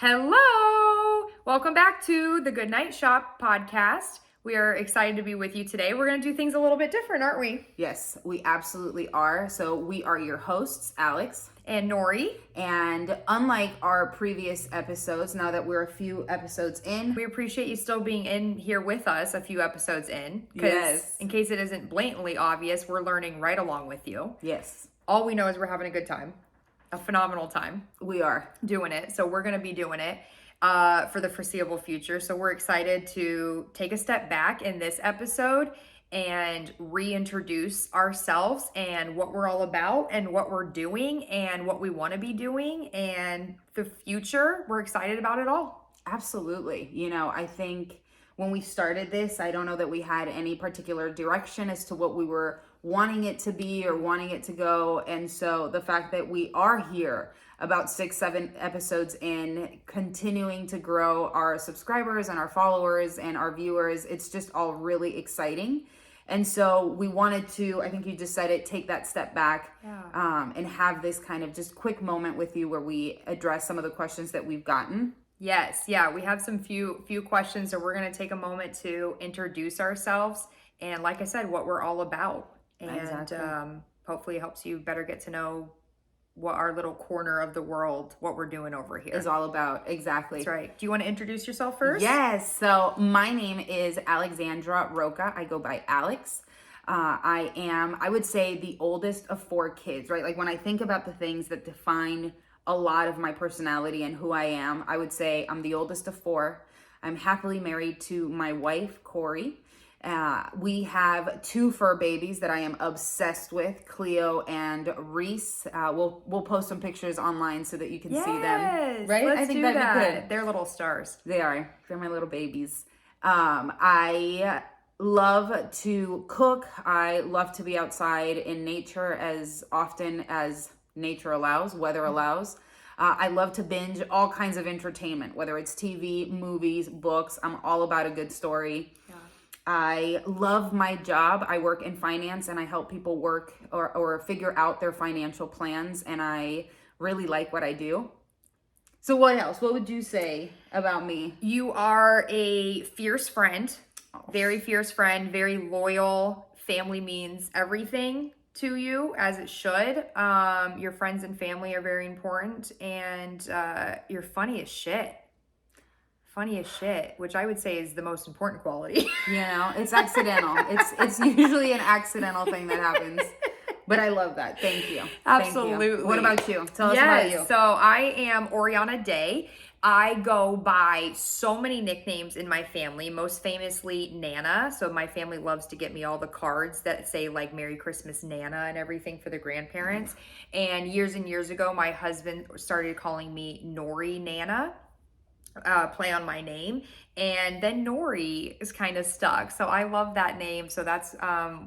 Hello! Welcome back to the Goodnight Shop podcast. We are excited to be with you today. We're going to do things a little bit different, aren't we? Yes, we absolutely are. So we are your hosts, Alex and Nori. And unlike our previous episodes, now that we're a few episodes in, we appreciate you still being in here with us a few episodes in. Yes. In case it isn't blatantly obvious, we're learning right along with you. Yes. All we know is we're having a good time. A phenomenal time. We are doing it. So we're going to be doing it for the foreseeable future. So we're excited to take a step back in this episode and reintroduce ourselves and what we're all about and what we're doing and what we want to be doing and the future. We're excited about it all. Absolutely. You know, I think when we started this, I don't know that we had any particular direction as to what we were wanting it to be or wanting it to go. And so the fact that we are here about 6-7 episodes in, continuing to grow our subscribers and our followers and our viewers, it's just all really exciting. And so we wanted to, I think you just said it, take that step back and have this kind of just quick moment with you where we address some of the questions that we've gotten. Yes, yeah, we have some few questions, so we're going to take a moment to introduce ourselves and, like I said, what we're all about. And exactly. Hopefully it helps you better get to know what our little corner of the world, what we're doing over here is all about. Exactly. That's right. Do you want to introduce yourself first? Yes. So my name is Alexandra Roca. I go by Alex. I would say, the oldest of 4 kids, right? Like when I think about the things that define a lot of my personality and who I am, I would say I'm the oldest of 4. I'm happily married to my wife, Corey. We have 2 fur babies that I am obsessed with, Cleo and Reese. We'll post some pictures online so that you can see them. Right? I think that'd be good. They're little stars. They are. They're my little babies. I love to cook. I love to be outside in nature as often as nature allows, weather allows. I love to binge all kinds of entertainment, whether it's TV, movies, books. I'm all about a good story. Yeah. I love my job. I work in finance and I help people work or figure out their financial plans. And I really like what I do. So what else? What would you say about me? You are a fierce friend, very fierce friend, very loyal. Family means everything to you, as it should. Your friends and family are very important, and you're funny as shit. Funny as shit, which I would say is the most important quality. You know, it's accidental. It's usually an accidental thing that happens. But I love that. Thank you. Absolutely. Thank you. What about you? Tell us about you. So I am Oriana Day. I go by so many nicknames in my family, most famously Nana. So my family loves to get me all the cards that say like Merry Christmas Nana and everything for the grandparents. And years ago, my husband started calling me Nori Nana. Play on my name, and then Nori is kind of stuck, so I love that name. So that's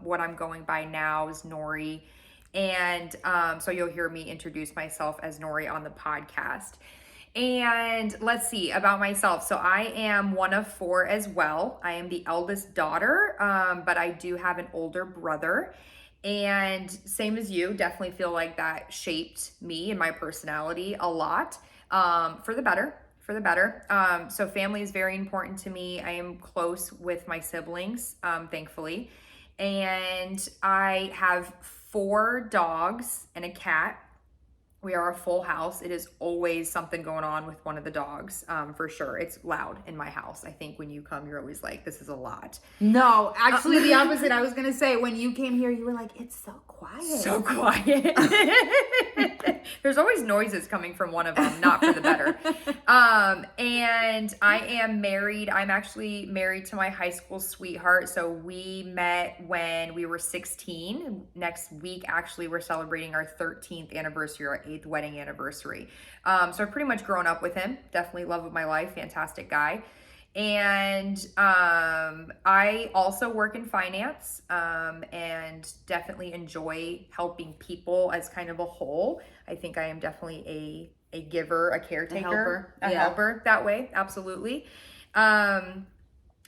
what I'm going by now, is Nori. And so you'll hear me introduce myself as Nori on the podcast. And let's see about myself. So I am one of 4 as well. I am the eldest daughter, but I do have an older brother. And same as you, definitely feel like that shaped me and my personality a lot, for the better. So family is very important to me. I am close with my siblings, thankfully. And I have 4 dogs and a cat. We are a full house. It is always something going on with one of the dogs, for sure. It's loud in my house. I think when you come, you're always like, this is a lot. No, actually the opposite. I was going to say, when you came here, you were like, it's so quiet. So quiet. There's always noises coming from one of them, not for the better. And I am married. I'm actually married to my high school sweetheart. So we met when we were 16. Next week, actually, we're celebrating our 13th anniversary, our 8th wedding anniversary. So I've pretty much grown up with him. Definitely love of my life. Fantastic guy. And I also work in finance, and definitely enjoy helping people as kind of a whole. I think I am definitely a giver, a caretaker, a helper that way. Absolutely.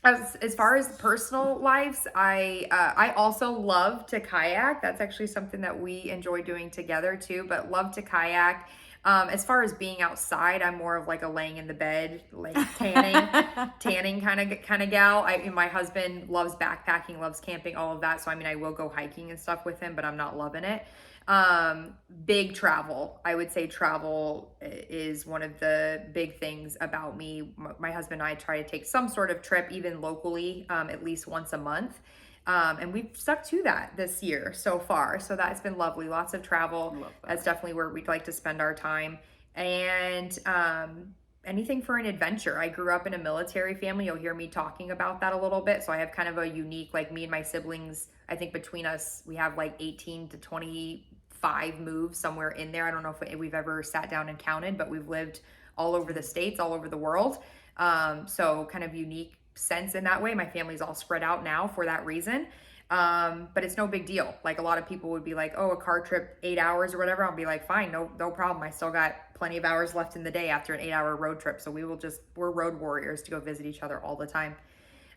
As far as personal lives, I also love to kayak. That's actually something that we enjoy doing together too. But love to kayak. As far as being outside, I'm more of like a laying in the bed, like tanning kind of gal. My husband loves backpacking, loves camping, all of that. So I mean, I will go hiking and stuff with him, but I'm not loving it. Big travel. I would say travel is one of the big things about me. My husband and I try to take some sort of trip, even locally, at least once a month. And we've stuck to that this year so far. So that's been lovely. Lots of travel. That's definitely where we'd like to spend our time. And anything for an adventure. I grew up in a military family. You'll hear me talking about that a little bit. So I have kind of a unique, like me and my siblings, I think between us, we have like 18 to 25 moves somewhere in there. I don't know if we've ever sat down and counted, but we've lived all over the states, all over the world. So kind of unique sense in that way. My family's all spread out now for that reason. But it's no big deal. Like a lot of people would be like, oh, a car trip, 8 hours or whatever. I'll be like, fine, no problem. I still got plenty of hours left in the day after an 8-hour road trip. So we're road warriors to go visit each other all the time.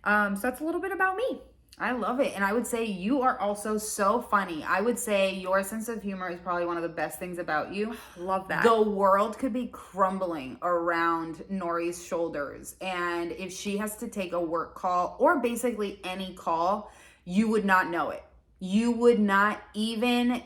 So that's a little bit about me. I love it. And I would say you are also so funny. I would say your sense of humor is probably one of the best things about you. Love that. The world could be crumbling around Nori's shoulders. And if she has to take a work call or basically any call, you would not know it. You would not even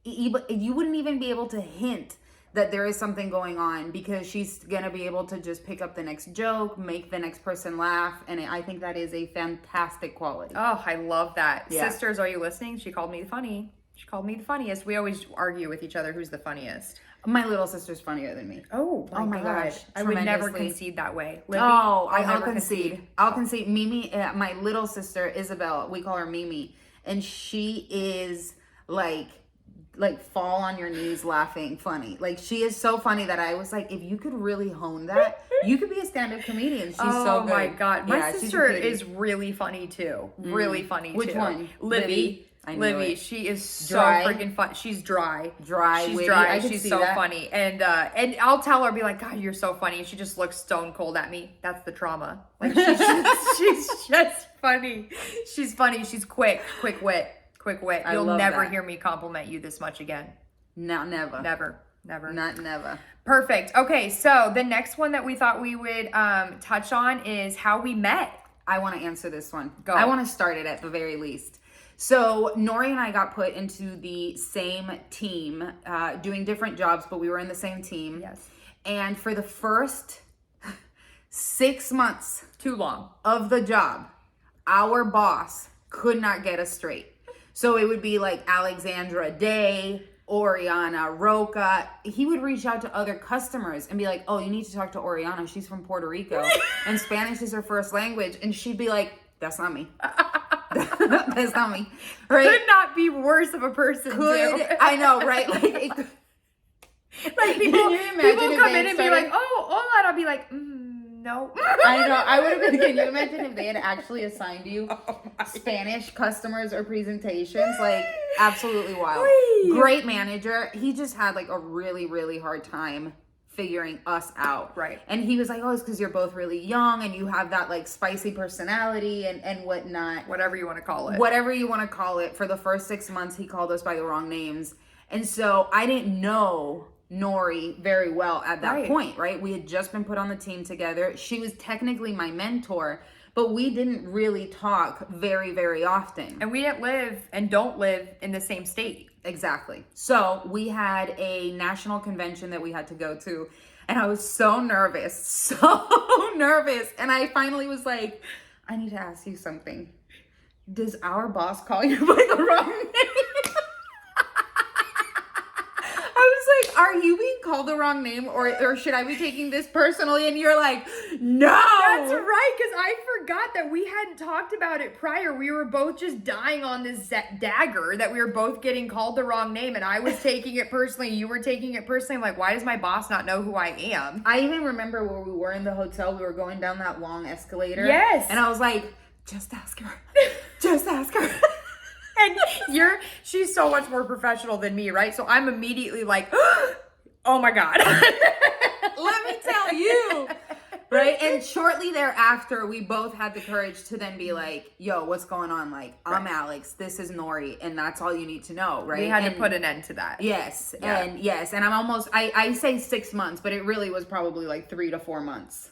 you wouldn't even be able to hint that there is something going on, because she's gonna be able to just pick up the next joke, make the next person laugh, and I think that is a fantastic quality. Oh, I love that. Yeah. Sisters, are you listening? She called me funny. She called me the funniest. We always argue with each other who's the funniest. My little sister's funnier than me. Oh my gosh. I would never concede that way. Libby, I'll concede. I'll concede. Mimi, my little sister Isabel, we call her Mimi, and she is like fall on your knees laughing funny. Like she is so funny that I was like, if you could really hone that, you could be a stand-up comedian. She's so good. Oh my God. My sister is really funny too. Really funny too. Which one? Libby. I knew Libby, it. she is so Dry. freaking fun. She's dry. She's witty. dry. She's so funny. And I'll tell her, be like, God, you're so funny. And she just looks stone cold at me. That's the trauma. Like she's just funny. She's funny. She's quick wit. You'll never hear me compliment you this much again. No, never. Never. Not never. Perfect. Okay, so the next one that we thought we would touch on is how we met. I want to answer this one. Go. I want to start it at the very least. So Nori and I got put into the same team, doing different jobs, but we were in the same team. Yes. And for the first 6 months, Too long. of the job, our boss could not get us straight. So it would be like Alexandra Day, Oriana Roca. He would reach out to other customers and be like, oh, you need to talk to Oriana. She's from Puerto Rico and Spanish is her first language. And she'd be like, that's not me. That's not me. Right? Could not be worse of a person. I know, right? Like people, can you imagine people if come they in and be started- like, oh, hola. And I'll be like, no. I know. I would have been. Can you imagine if they had actually assigned you Spanish customers or presentations? Like, absolutely wild. Whee! Great manager. He just had like a really, really hard time figuring us out. Right. And he was like, oh, it's because you're both really young and you have that like spicy personality and whatnot. Whatever you want to call it. Whatever you want to call it. For the first 6 months, he called us by the wrong names. And so I didn't know Nori very well at that point, right? We had just been put on the team together. She was technically my mentor, but we didn't really talk very, very often. And we didn't live and don't live in the same state. Exactly. So we had a national convention that we had to go to, and I was so nervous. And I finally was like, I need to ask you something. Does our boss call you by the wrong name? Are you being called the wrong name, or should I be taking this personally? And you're like, no. That's right, because I forgot that we hadn't talked about it prior. We were both just dying on this dagger that we were both getting called the wrong name, and I was taking it personally. You were taking it personally. I'm like, why does my boss not know who I am? I even remember where we were in the hotel. We were going down that long escalator. Yes. And I was like, just ask her. Just ask her. And she's so much more professional than me, right? So I'm immediately like, oh my God. Let me tell you. Right? And shortly thereafter, we both had the courage to then be like, yo, what's going on? Like, I'm Alex, this is Nori, and that's all you need to know, right? We had to put an end to that. Yes. Yeah. And I'm almost, I say 6 months, but it really was probably like 3 to 4 months.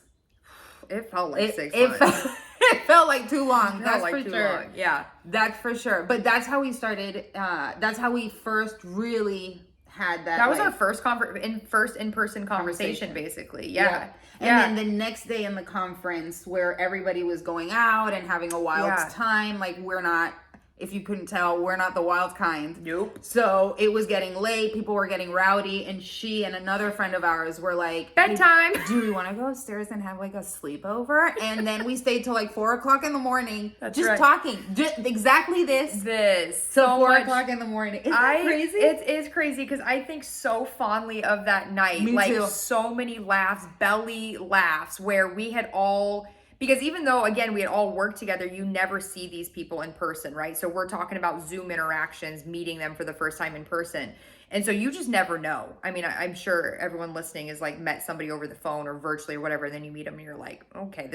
It felt like 6 months. It felt like too long. That's like for too sure. long. Yeah. That's for sure. But that's how we started. That's how we first really had that. That was our first in-person conversation, basically. Yeah. And then the next day in the conference where everybody was going out and having a wild time, like we're not, if you couldn't tell, we're not the wild kind. Nope. So it was getting late. People were getting rowdy. And she and another friend of ours were like, bedtime. Do we want to go upstairs and have like a sleepover? And then we stayed till like 4 o'clock in the morning. That's just right. talking. Exactly this. So 4 o'clock in the morning. Isn't that crazy? It is crazy because I think so fondly of that night. Me like too. So many laughs, belly laughs, where we had all, because even though, again, we had all worked together, you never see these people in person, right? So we're talking about Zoom interactions, meeting them for the first time in person. And so you just never know. I mean, I'm sure everyone listening has like met somebody over the phone or virtually or whatever, and then you meet them and you're like, okay,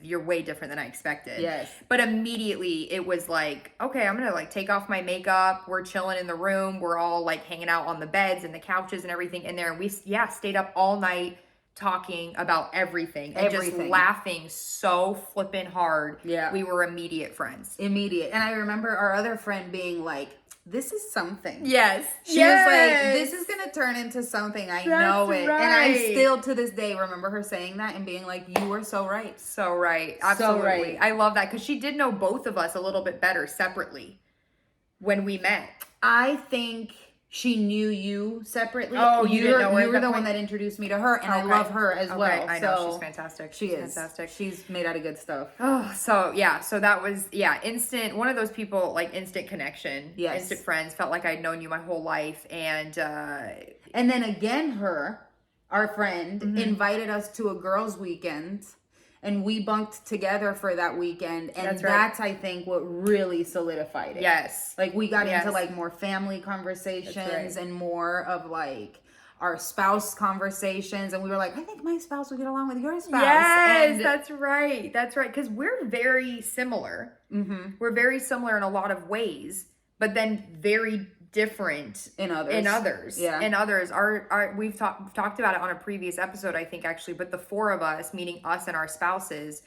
you're way different than I expected. Yes. But immediately it was like, okay, I'm gonna like take off my makeup. We're chilling in the room. We're all like hanging out on the beds and the couches and everything in there. And we stayed up all night talking about everything and just laughing so flippin' hard. Yeah. We were immediate friends. Immediate. And I remember our other friend being like, this is something. Yes. She was like, this is going to turn into something. I know it. Right. And I still to this day remember her saying that and being like, you were so right. So right. Absolutely. So right. I love that because she did know both of us a little bit better separately when we met. I think she knew you separately. Oh, you didn't know her. You were the one that introduced me to her, and I love her as well. I know, she's fantastic. She's fantastic. She's made out of good stuff. Oh, so that was instant. One of those people, like instant connection, instant friends. Felt like I'd known you my whole life, and then again, our friend, invited us to a girls' weekend. And we bunked together for that weekend. And that's I think, what really solidified it. Yes. Like, we got into, like, more family conversations and more of, like, our spouse conversations. And we were like, I think my spouse will get along with your spouse. Yes, and that's right. That's right. Because we're very similar. Mm-hmm. We're very similar in a lot of ways. But then very different in others. In others. We've talked about it on a previous episode, I think, actually, but the four of us, meaning us and our spouses,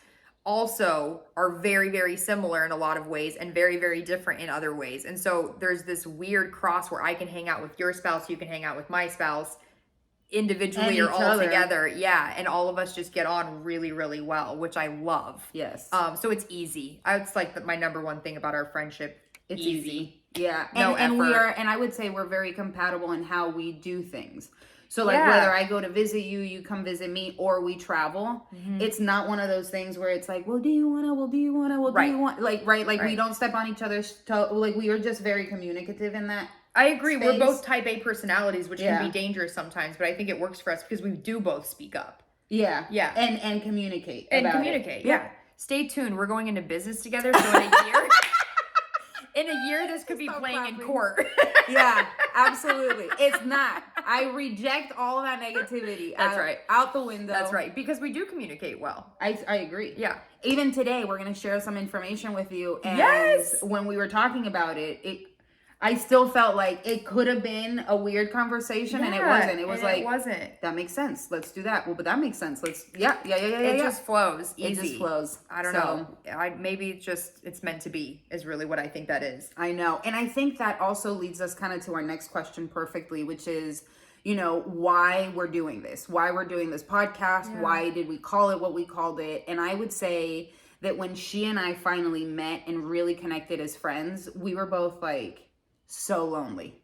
also are very, very similar in a lot of ways and very, very different in other ways. And so there's this weird cross where I can hang out with your spouse, you can hang out with my spouse individually or all together. Yeah. And all of us just get on really, really well, which I love. Yes. So it's easy. It's like my number one thing about our friendship. It's easy. Yeah. And we are, and I would say we're very compatible in how we do things. So like whether I go to visit you, you come visit me, or we travel, it's not one of those things where it's like, well, do you want to, do you want, like, we don't step on each other's toe. Like, we are just very communicative in that. I agree. Space. We're both type A personalities, which can be dangerous sometimes, but I think it works for us because we do both speak up. Yeah. Yeah. And communicate. Yeah. Stay tuned. We're going into business together. So in a year, this could be playing in court. Yeah, absolutely. It's not. I reject all of that negativity. That's right. Out the window. That's right. Because we do communicate well. I agree. Yeah. Even today, we're going to share some information with you. And when we were talking about I still felt like it could have been a weird conversation, and it wasn't. It was like, it wasn't. That makes sense. Let's do that. Well, but that makes sense. Let's, It just flows easy. It just flows. I don't know. Maybe it's meant to be is really what I think that is. I know. And I think that also leads us kind of to our next question perfectly, which is, why we're doing this podcast. Yeah. Why did we call it what we called it? And I would say that when she and I finally met and really connected as friends, we were both like, so lonely.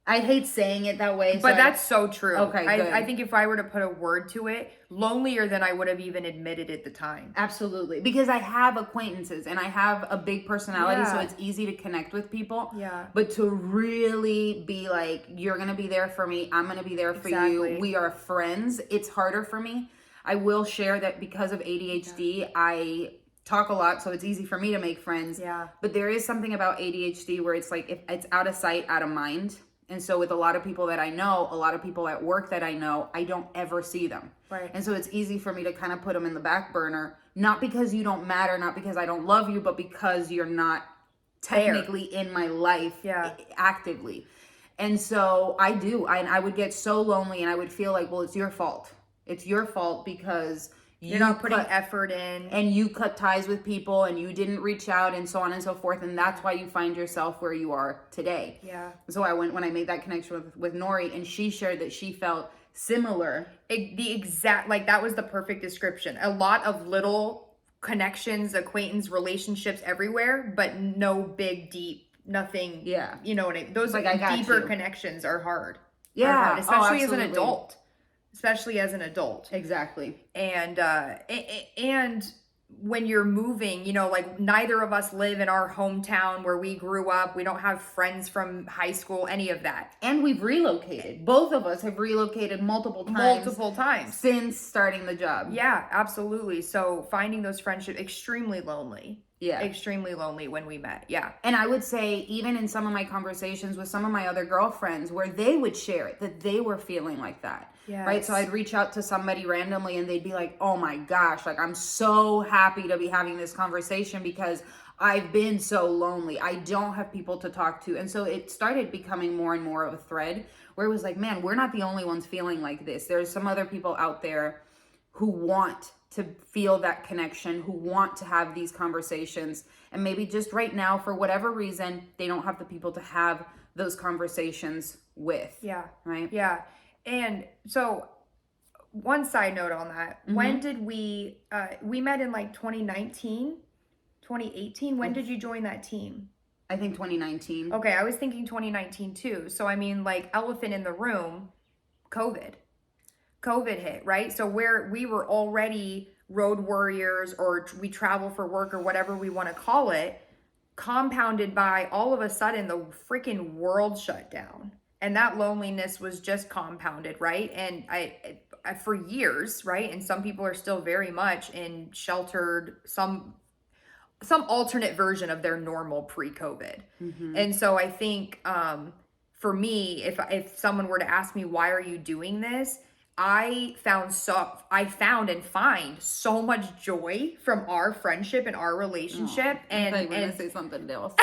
I hate saying it that way. But that's so true. Okay, good. I think if I were to put a word to it, lonelier than I would have even admitted at the time. Absolutely. Because I have acquaintances and I have a big personality, so it's easy to connect with people. Yeah. But to really be like, you're going to be there for me, I'm going to be there for you, we are friends, it's harder for me. I will share that because of ADHD, I talk a lot, so it's easy for me to make friends. Yeah. But there is something about ADHD where it's like, if it's out of sight, out of mind. And so with a lot of people that I know, a lot of people at work that I know, I don't ever see them. Right. And so it's easy for me to kind of put them in the back burner, not because you don't matter, not because I don't love you, but because you're not technically in my life actively. And so I would get so lonely, and I would feel like, well, it's your fault. It's your fault because you're not putting effort in, and you cut ties with people, and you didn't reach out, and so on and so forth. And that's why you find yourself where you are today. Yeah. So when I made that connection with Nori, and she shared that she felt similar. That was the perfect description. A lot of little connections, acquaintance, relationships everywhere, but no big, deep, nothing. Yeah. You know what I mean? Those deeper connections are hard. Yeah. Are hard, especially as an adult. Especially as an adult. Exactly. And when you're moving, like neither of us live in our hometown where we grew up. We don't have friends from high school, any of that. And we've relocated. Both of us have relocated multiple times since starting the job. Yeah, absolutely. So finding those friendships, extremely lonely. Yeah. Extremely lonely when we met. Yeah. And I would say, even in some of my conversations with some of my other girlfriends, where they would share it, that they were feeling like that. Yes. Right. So I'd reach out to somebody randomly, and they'd be like, oh my gosh, like, I'm so happy to be having this conversation because I've been so lonely. I don't have people to talk to. And so it started becoming more and more of a thread where it was like, man, we're not the only ones feeling like this. There's some other people out there who want to feel that connection, who want to have these conversations. And maybe just right now, for whatever reason, they don't have the people to have those conversations with. Yeah. Right? Yeah. And so one side note on that, when did we met in like 2019, 2018? When did you join that team? I think 2019. Okay. I was thinking 2019 too. So I mean, like, elephant in the room, COVID hit, right? So where we were already road warriors, or we travel for work, or whatever we want to call it, compounded by all of a sudden the freaking world shut down. And that loneliness was just compounded, right? And I for years, right? And some people are still very much in sheltered, some alternate version of their normal pre-COVID. And so I think for me, if someone were to ask me, why are you doing this? I found and find so much joy from our friendship and our relationship. And I want to say something else.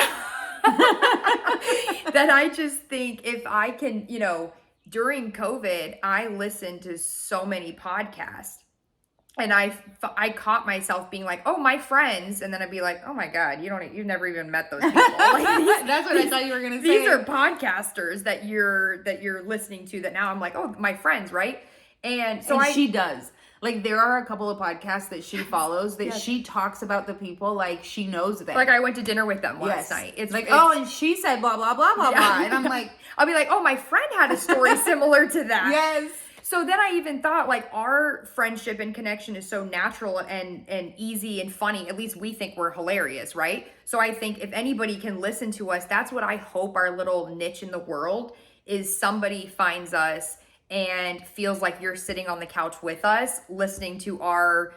That I just think, if I can, during COVID, I listened to so many podcasts, and I caught myself being like, oh, my friends. And then I'd be like, oh my God, you've never even met those people. Like, that's what I thought you were going to say. These are podcasters that you're listening to, that now I'm like, oh, my friends. Right. And so she does. Like, there are a couple of podcasts that she follows that she talks about the people like she knows them. Like, I went to dinner with them last night. It's like, and she said blah, blah, blah, blah, blah. And I'm like, I'll be like, oh, my friend had a story similar to that. Yes. So then I even thought, like, our friendship and connection is so natural and easy and funny. At least we think we're hilarious, right? So I think if anybody can listen to us, that's what I hope our little niche in the world is. Somebody finds us and feels like you're sitting on the couch with us, listening to our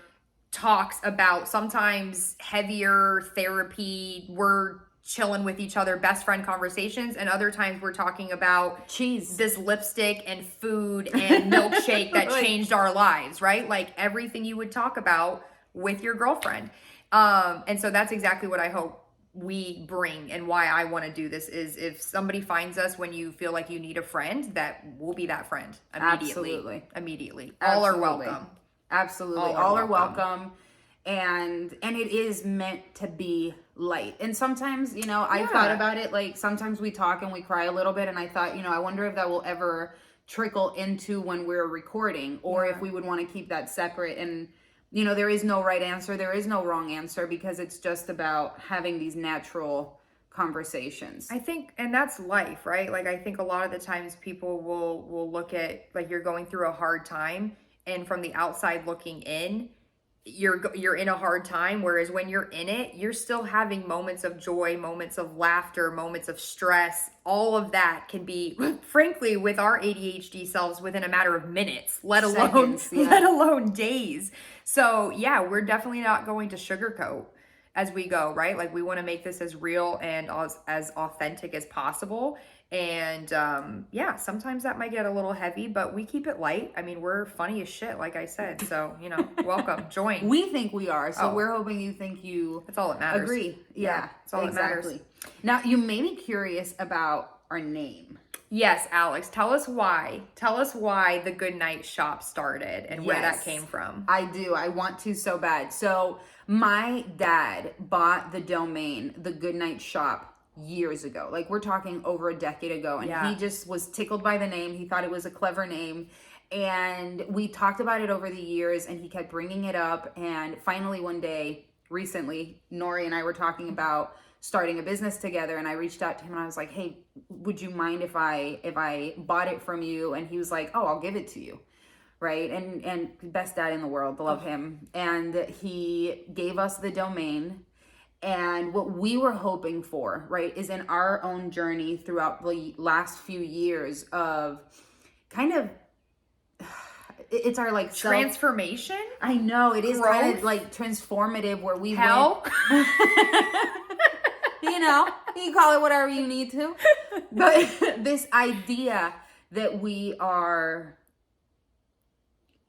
talks about sometimes heavier therapy. We're chilling with each other, best friend conversations, and other times we're talking about cheese, this lipstick and food and milkshake that changed our lives, right? Like everything you would talk about with your girlfriend. And so that's exactly what I hope we bring, and why I want to do this is, if somebody finds us when you feel like you need a friend, that we'll be that friend immediately. Immediately. All are welcome. Absolutely. All are welcome. And it is meant to be light. And sometimes, I thought about it, like, sometimes we talk and we cry a little bit, and I thought, I wonder if that will ever trickle into when we're recording, or if we would want to keep that separate. And there is no right answer. There is no wrong answer, because it's just about having these natural conversations. I think, and that's life, right? Like, I think a lot of the times people will look at, like, you're going through a hard time, and from the outside looking in, you're in a hard time. Whereas when you're in it, you're still having moments of joy, moments of laughter, moments of stress. All of that can be, frankly, with our ADHD selves, within a matter of minutes, let alone days. So yeah, we're definitely not going to sugarcoat as we go, right? Like, we want to make this as real and as authentic as possible. And yeah, sometimes that might get a little heavy, but we keep it light. I mean, we're funny as shit, like I said. So, welcome, join. We think we are, so Oh. we're hoping you think you That's all that matters. agree. Yeah, that's all exactly. that matters. Now, you may be curious about our name. Yes, Alex, tell us why. Tell us why the Goodnight shop started and where that came from. I do. I want to so bad. So my dad bought the domain, the Goodnight shop, years ago. Like, we're talking over a decade ago. And he just was tickled by the name. He thought it was a clever name. And we talked about it over the years, and he kept bringing it up. And finally, one day, recently, Nori and I were talking about starting a business together, and I reached out to him and I was like, hey, would you mind if I bought it from you? And he was like, oh, I'll give it to you. Right. And best dad in the world, love him. And he gave us the domain. And what we were hoping for, right, is in our own journey throughout the last few years of kind of, it's our like transformation. I know it is growth? Kind of like transformative, where we hell. You call it whatever you need to. But this idea that we are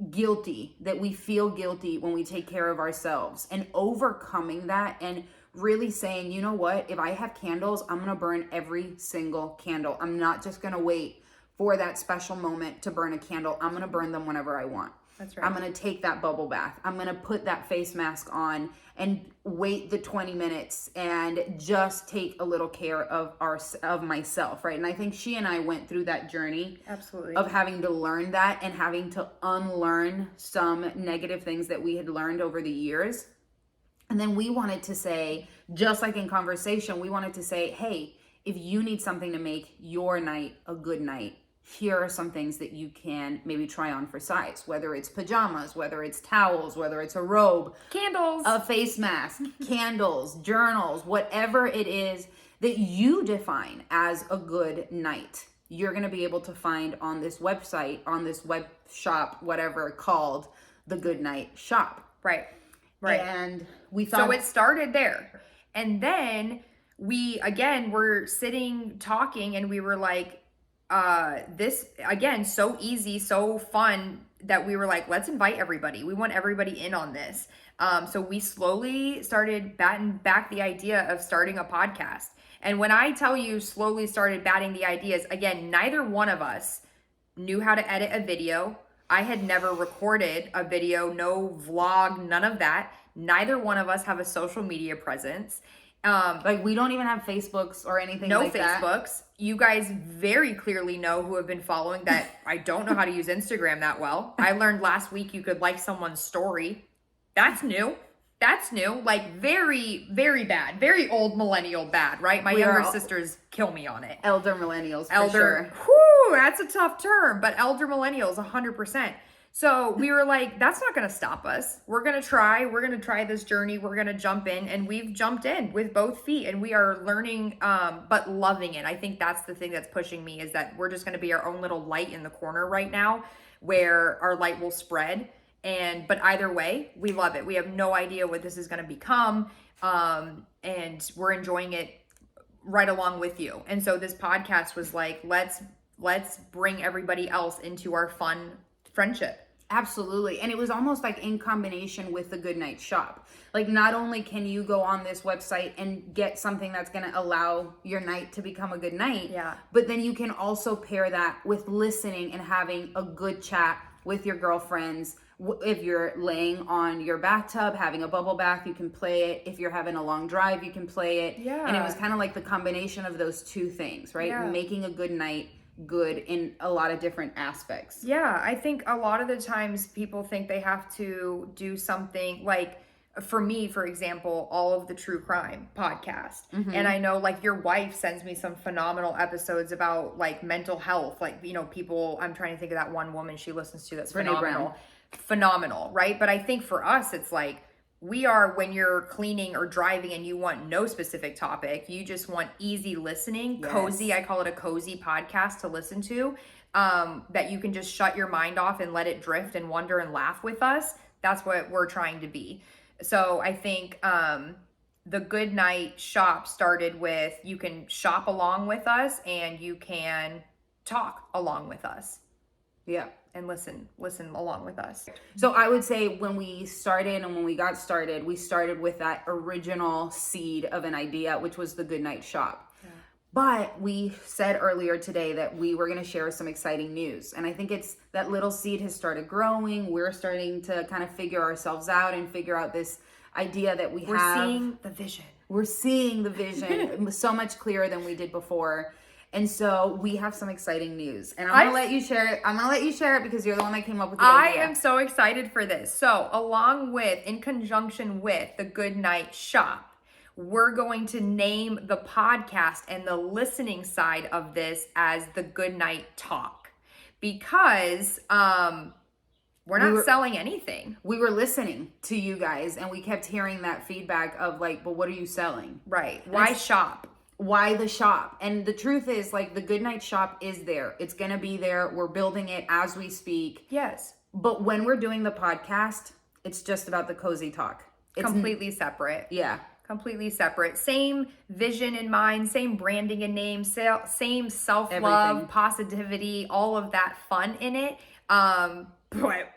guilty, that we feel guilty when we take care of ourselves, and overcoming that and really saying, you know what, if I have candles, I'm going to burn every single candle. I'm not just going to wait for that special moment to burn a candle. I'm going to burn them whenever I want. That's right. I'm going to take that bubble bath. I'm going to put that face mask on and wait the 20 minutes and just take a little care of myself, right? And I think she and I went through that journey. Absolutely. Of having to learn that and having to unlearn some negative things that we had learned over the years. And then we wanted to say, just like in conversation, we wanted to say, hey, if you need something to make your night a good night, here are some things that you can maybe try on for size, whether it's pajamas, whether it's towels, whether it's a robe, candles, a face mask, candles, journals, whatever it is that you define as a good night. You're going to be able to find on this website, on this web shop, whatever, called the Goodnight shop. Right. And we thought, so it started there. And then we, again, were sitting talking, and we were like, this, again, so easy, so fun, that we were like, let's invite everybody. We want everybody in on this. So we slowly started batting back the idea of starting a podcast. And when I tell you slowly started batting the ideas, again, neither one of us knew how to edit a video. I had never recorded a video, no vlog, none of that. Neither one of us have a social media presence. Like, we don't even have Facebooks or anything no like that. No Facebooks. You guys very clearly know, who have been following, that I don't know how to use Instagram that well. I learned last week you could like someone's story. That's new. That's new. Like, very, very bad. Very old millennial bad, right? My younger sisters kill me on it. Elder millennials, for sure. Whew, that's a tough term, but elder millennials, 100%. So we were like, that's not going to stop us. We're going to try this journey. We're going to jump in, and we've jumped in with both feet, and we are learning, but loving it. I think that's the thing that's pushing me, is that we're just going to be our own little light in the corner right now, where our light will spread. But either way, we love it. We have no idea what this is going to become. And we're enjoying it right along with you. And so this podcast was like, let's bring everybody else into our fun friendship. Absolutely. And it was almost like in combination with the Goodnight shop. Like, not only can you go on this website and get something that's going to allow your night to become a good night, but then you can also pair that with listening and having a good chat with your girlfriends. If you're laying on your bathtub, having a bubble bath, you can play it. If you're having a long drive, you can play it. Yeah. And it was kind of like the combination of those two things, right? Yeah. Making a good night good in a lot of different aspects. Yeah, I think a lot of the times people think they have to do something, like, for me, for example, all of the true crime podcast. Mm-hmm. And I know, like, your wife sends me some phenomenal episodes about, like, mental health. Like, people, I'm trying to think of that one woman she listens to that's phenomenal, right? But I think for us, it's like, we are, when you're cleaning or driving and you want no specific topic, you just want easy listening, cozy. I call it a cozy podcast to listen to, that you can just shut your mind off and let it drift and wonder and laugh with us. That's what we're trying to be. So I think, the Goodnight shop started with, you can shop along with us and you can talk along with us. Yeah. And listen along with us. So I would say when we started and when we got started, we started with that original seed of an idea, which was the Goodnight shop. Yeah. But we said earlier today that we were going to share some exciting news. And I think it's that little seed has started growing. We're starting to kind of figure ourselves out and figure out this idea that we're seeing the vision. We're seeing the vision so much clearer than we did before. And so we have some exciting news, and I'm gonna let you share it. I'm gonna let you share it because you're the one that came up with the idea. I am so excited for this. So in conjunction with the Goodnight shop, we're going to name the podcast and the listening side of this as the Goodnight Talk, because we're not selling anything. We were listening to you guys, and we kept hearing that feedback of like, but what are you selling? Right. Why shop? Why the shop? And the truth is, like, the Goodnight shop is there. It's going to be there. We're building it as we speak. Yes. But when we're doing the podcast, it's just about the cozy talk. It's completely separate. Yeah. Completely separate. Same vision in mind, same branding and name, same self-love, everything. Positivity, all of that fun in it. But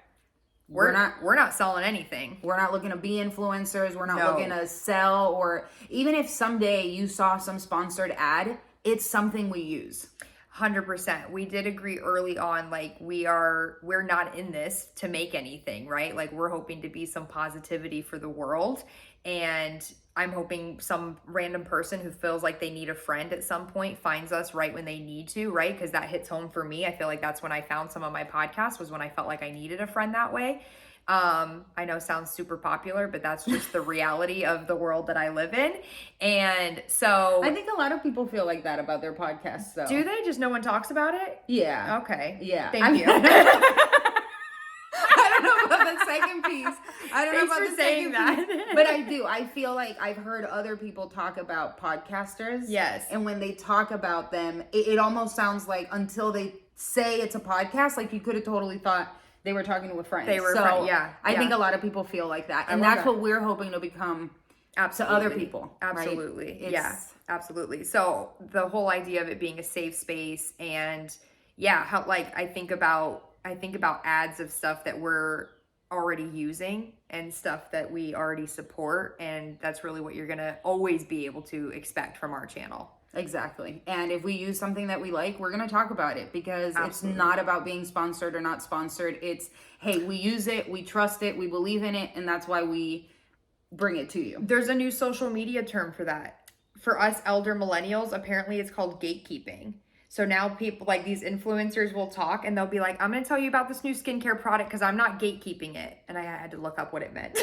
we're not selling anything. We're not looking to be influencers. We're not looking to sell, or even if someday you saw some sponsored ad, it's something we use. 100%. We did agree early on, like we're not in this to make anything, right? Like we're hoping to be some positivity for the world. And I'm hoping some random person who feels like they need a friend at some point finds us right when they need to, right? Because that hits home for me. I feel like that's when I found some of my podcasts, was when I felt like I needed a friend that way. I know it sounds super popular, but that's just the reality of the world that I live in. And so I think a lot of people feel like that about their podcasts, though. Do they? Just no one talks about it? Yeah. Okay. Yeah. Thank you. I don't know about the second piece. I don't Thanks know about for the saying second that. piece. But I do. I feel like I've heard other people talk about podcasters. Yes. And when they talk about them, it almost sounds like, until they say it's a podcast, like you could have totally thought they were talking to a friend. They were yeah. I think a lot of people feel like that. And that's what we're hoping to become to other people. Absolutely. Right? Yeah, absolutely. So the whole idea of it being a safe space, and how, like, I think about ads of stuff that we're already using and stuff that we already support. And that's really what you're going to always be able to expect from our channel. Exactly. And if we use something that we like, we're going to talk about it, because it's not about being sponsored or not sponsored. It's, hey, we use it, we trust it, we believe in it, and that's why we bring it to you. There's a new social media term for that. For us elder millennials, apparently it's called gatekeeping. So now people, like these influencers, will talk and they'll be like, I'm going to tell you about this new skincare product because I'm not gatekeeping it. And I had to look up what it meant.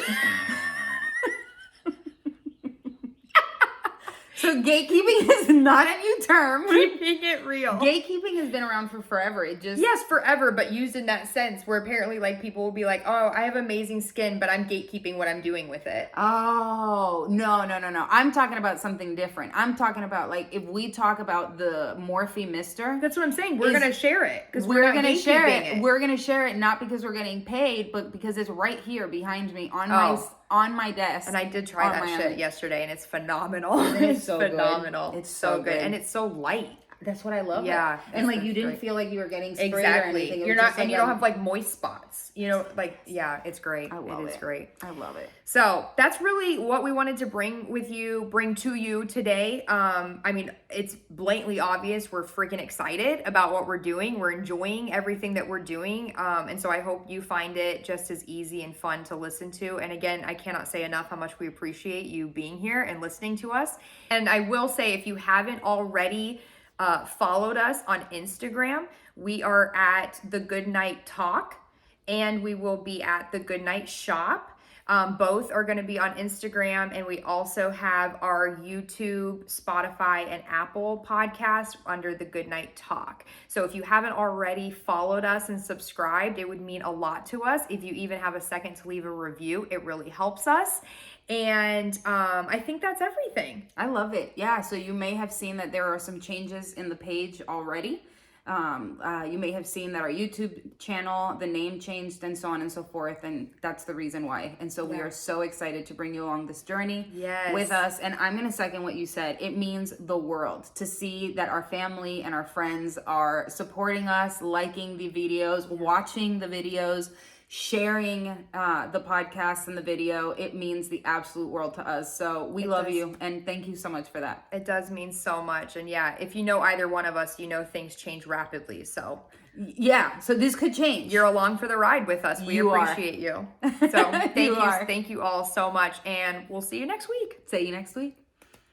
So gatekeeping is not a new term. Keeping it real. Gatekeeping has been around for forever. Yes, forever, but used in that sense where apparently like people will be like, oh, I have amazing skin, but I'm gatekeeping what I'm doing with it. Oh, no. I'm talking about something different. I'm talking about, like, if we talk about the Morphe Mister. That's what I'm saying. We're going to share it. Because we're going to share it. We're going to share it not because we're getting paid, but because it's right here behind me on my desk. And I did try that shit yesterday, and it's phenomenal. It's so phenomenal. Good. It's so good. And it's so light. That's what I love. Yeah. And like you didn't feel like you were getting sprayed or anything. You're not, and you don't have like moist spots. You know, like, yeah, it's great. I love it. It is great. I love it. So that's really what we wanted to bring to you today. I mean, it's blatantly obvious. We're freaking excited about what we're doing. We're enjoying everything that we're doing. And so I hope you find it just as easy and fun to listen to. And again, I cannot say enough how much we appreciate you being here and listening to us. And I will say, if you haven't already followed us on Instagram, we are at the Goodnight Talk, and we will be at the Goodnight Shop. Both are going to be on Instagram, and we also have our YouTube, Spotify, and Apple podcast under the Goodnight Talk. So if you haven't already followed us and subscribed, it would mean a lot to us. If you even have a second to leave a review, it really helps us. And I think that's everything. I love it. Yeah. So you may have seen that there are some changes in the page already. You may have seen that our YouTube channel, the name changed and so on and so forth. And that's the reason why. And so we are so excited to bring you along this journey with us. And I'm going to second what you said. It means the world to see that our family and our friends are supporting us, liking the videos, watching the videos, sharing the podcast and the video. It means the absolute world to us. So we love you, and thank you so much for that. It does mean so much. And yeah, if you know either one of us, you know things change rapidly. So yeah, so this could change. You're along for the ride with us. We appreciate you. So thank you all so much, and we'll see you next week. See you next week.